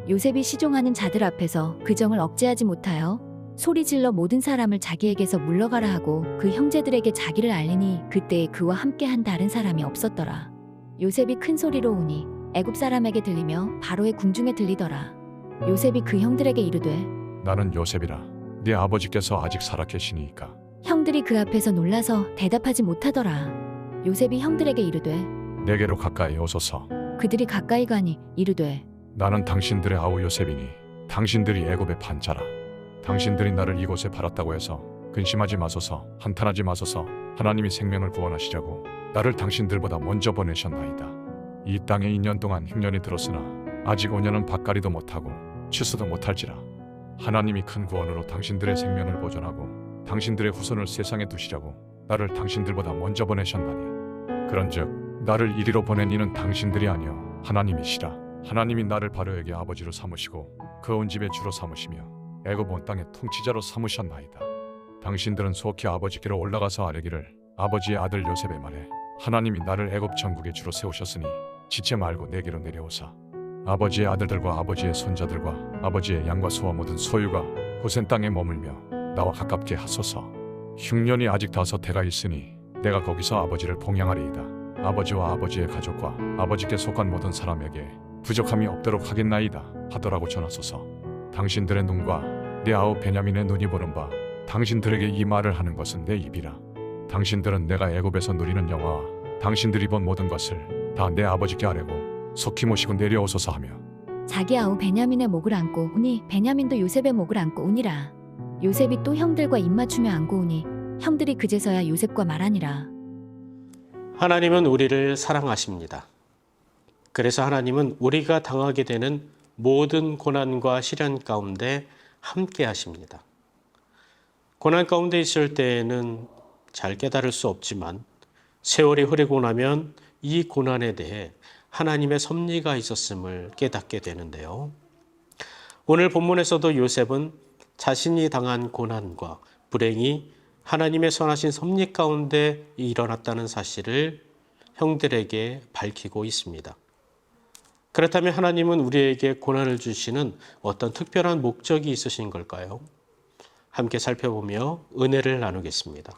요셉이 시종하는 자들 앞에서 그 정을 억제하지 못하여 소리질러 모든 사람을 자기에게서 물러가라 하고 그 형제들에게 자기를 알리니 그때에 그와 함께한 다른 사람이 없었더라. 요셉이 큰 소리로 우니 애굽 사람에게 들리며 바로의 궁중에 들리더라. 요셉이 그 형들에게 이르되 나는 요셉이라. 네 아버지께서 아직 살아 계시니이까. 형들이 그 앞에서 놀라서 대답하지 못하더라. 요셉이 형들에게 이르되 내게로 가까이 오소서. 그들이 가까이 가니 이르되 나는 당신들의 아우 요셉이니 당신들이 애굽의 판자라. 당신들이 나를 이곳에 팔았다고 해서 근심하지 마소서. 한탄하지 마소서. 하나님이 생명을 구원하시려고 나를 당신들보다 먼저 보내셨나이다. 이 땅에 2년 동안 흉년이 들었으나 아직 5년은 밭갈이도 못하고 추수도 못할지라. 하나님이 큰 구원으로 당신들의 생명을 보존하고 당신들의 후손을 세상에 두시려고 나를 당신들보다 먼저 보내셨나니 그런즉 나를 이리로 보낸 이는 당신들이 아니요 하나님이시라. 하나님이 나를 바로에게 아버지로 삼으시고 그 온 집의 주로 삼으시며 애굽 온 땅의 통치자로 삼으셨나이다. 당신들은 속히 아버지께로 올라가서 아뢰기를 아버지의 아들 요셉의 말에 하나님이 나를 애굽 전국의 주로 세우셨으니 지체 말고 내게로 내려오사 아버지의 아들들과 아버지의 손자들과 아버지의 양과 소와 모든 소유가 고센 땅에 머물며 나와 가깝게 하소서. 흉년이 아직 5해가 있으니 내가 거기서 아버지를 봉양하리이다. 아버지와 아버지의 가족과 아버지께 속한 모든 사람에게 부족함이 없도록 하겠나이다 하더라고 전하소서. 당신들의 눈과 내 아우 베냐민의 눈이 보는 바 당신들에게 이 말을 하는 것은 내 입이라. 당신들은 내가 애굽에서 누리는 영화와 당신들이 본 모든 것을 다 내 아버지께 아뢰고 속히 모시고 내려오소서 하며 자기 아우 베냐민의 목을 안고 우니 베냐민도 요셉의 목을 안고 우니라. 요셉이 또 형들과 입맞추며 안고 우니 형들이 그제서야 요셉과 말하니라. 하나님은 우리를 사랑하십니다. 그래서 하나님은 우리가 당하게 되는 모든 고난과 시련 가운데 함께 하십니다. 고난 가운데 있을 때에는 잘 깨달을 수 없지만 세월이 흐르고 나면 이 고난에 대해 하나님의 섭리가 있었음을 깨닫게 되는데요. 오늘 본문에서도 요셉은 자신이 당한 고난과 불행이 하나님의 선하신 섭리 가운데 일어났다는 사실을 형들에게 밝히고 있습니다. 그렇다면 하나님은 우리에게 고난을 주시는 어떤 특별한 목적이 있으신 걸까요? 함께 살펴보며 은혜를 나누겠습니다.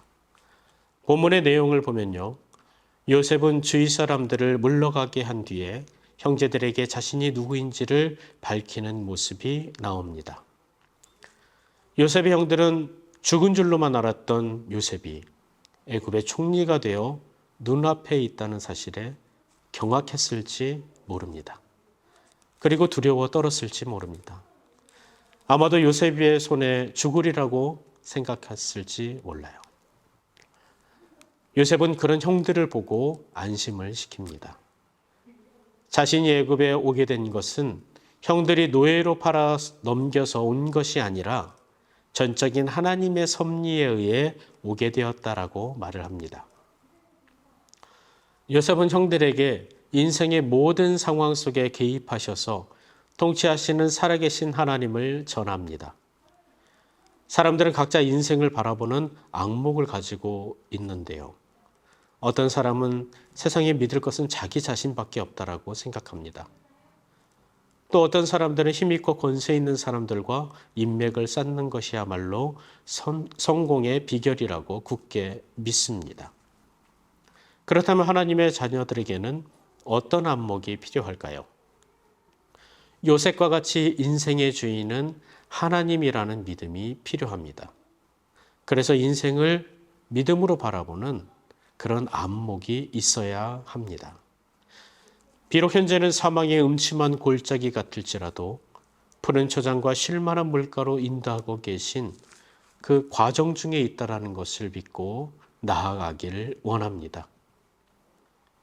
본문의 내용을 보면요. 요셉은 주위 사람들을 물러가게 한 뒤에 형제들에게 자신이 누구인지를 밝히는 모습이 나옵니다. 요셉의 형들은 죽은 줄로만 알았던 요셉이 애굽의 총리가 되어 눈앞에 있다는 사실에 경악했을지 모릅니다. 그리고 두려워 떨었을지 모릅니다. 아마도 요셉의 손에 죽으리라고 생각했을지 몰라요. 요셉은 그런 형들을 보고 안심을 시킵니다. 자신이 애굽에 오게 된 것은 형들이 노예로 팔아 넘겨서 온 것이 아니라 전적인 하나님의 섭리에 의해 오게 되었다라고 말을 합니다. 요셉은 형들에게 인생의 모든 상황 속에 개입하셔서 통치하시는 살아계신 하나님을 전합니다. 사람들은 각자 인생을 바라보는 안목을 가지고 있는데요. 어떤 사람은 세상에 믿을 것은 자기 자신밖에 없다라고 생각합니다. 또 어떤 사람들은 힘있고 권세 있는 사람들과 인맥을 쌓는 것이야말로 성공의 비결이라고 굳게 믿습니다. 그렇다면 하나님의 자녀들에게는 어떤 안목이 필요할까요? 요셉과 같이 인생의 주인은 하나님이라는 믿음이 필요합니다. 그래서 인생을 믿음으로 바라보는 그런 안목이 있어야 합니다. 비록 현재는 사망의 음침한 골짜기 같을지라도 푸른 초장과 쉴만한 물가로 인도하고 계신 그 과정 중에 있다라는 것을 믿고 나아가길 원합니다.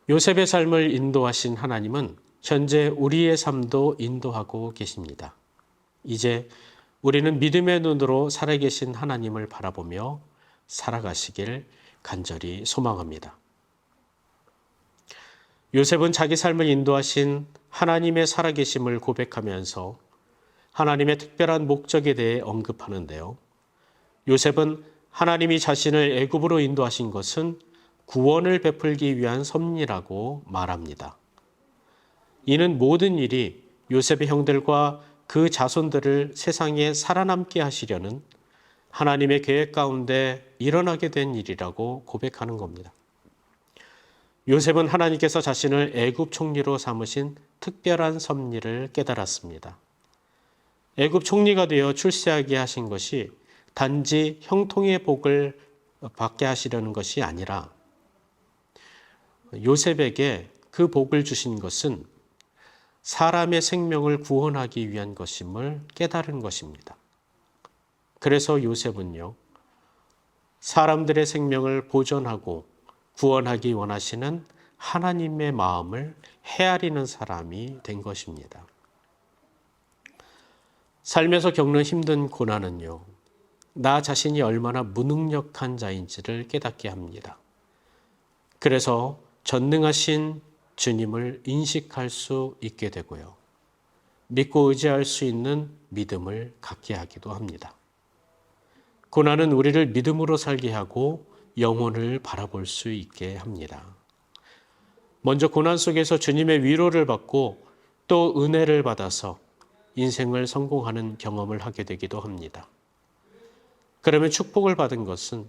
요셉의 삶을 인도하신 하나님은 현재 우리의 삶도 인도하고 계십니다. 이제 우리는 믿음의 눈으로 살아계신 하나님을 바라보며 살아가시길 간절히 소망합니다. 요셉은 자기 삶을 인도하신 하나님의 살아계심을 고백하면서 하나님의 특별한 목적에 대해 언급하는데요. 요셉은 하나님이 자신을 애굽으로 인도하신 것은 구원을 베풀기 위한 섭리라고 말합니다. 이는 모든 일이 요셉의 형들과 그 자손들을 세상에 살아남게 하시려는 하나님의 계획 가운데 일어나게 된 일이라고 고백하는 겁니다. 요셉은 하나님께서 자신을 애굽 총리로 삼으신 특별한 섭리를 깨달았습니다. 애굽 총리가 되어 출세하게 하신 것이 단지 형통의 복을 받게 하시려는 것이 아니라 요셉에게 그 복을 주신 것은 사람의 생명을 구원하기 위한 것임을 깨달은 것입니다. 그래서 요셉은요, 사람들의 생명을 보존하고 구원하기 원하시는 하나님의 마음을 헤아리는 사람이 된 것입니다. 삶에서 겪는 힘든 고난은요, 나 자신이 얼마나 무능력한 자인지를 깨닫게 합니다. 그래서 전능하신 주님을 인식할 수 있게 되고요. 믿고 의지할 수 있는 믿음을 갖게 하기도 합니다. 고난은 우리를 믿음으로 살게 하고 영혼을 바라볼 수 있게 합니다. 먼저 고난 속에서 주님의 위로를 받고 또 은혜를 받아서 인생을 성공하는 경험을 하게 되기도 합니다. 그러면 축복을 받은 것은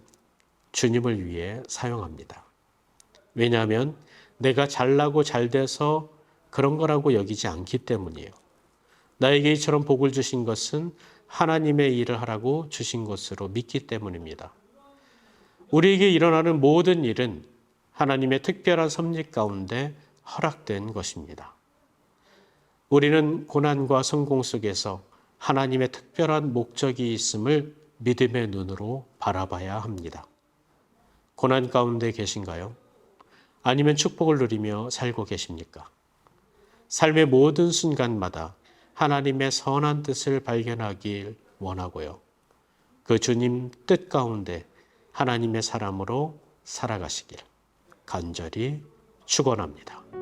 주님을 위해 사용합니다. 왜냐하면 내가 잘나고 잘돼서 그런 거라고 여기지 않기 때문이에요. 나에게 이처럼 복을 주신 것은 하나님의 일을 하라고 주신 것으로 믿기 때문입니다. 우리에게 일어나는 모든 일은 하나님의 특별한 섭리 가운데 허락된 것입니다. 우리는 고난과 성공 속에서 하나님의 특별한 목적이 있음을 믿음의 눈으로 바라봐야 합니다. 고난 가운데 계신가요? 아니면 축복을 누리며 살고 계십니까? 삶의 모든 순간마다 하나님의 선한 뜻을 발견하길 원하고요. 그 주님 뜻 가운데 하나님의 사람으로 살아가시길 간절히 축원합니다.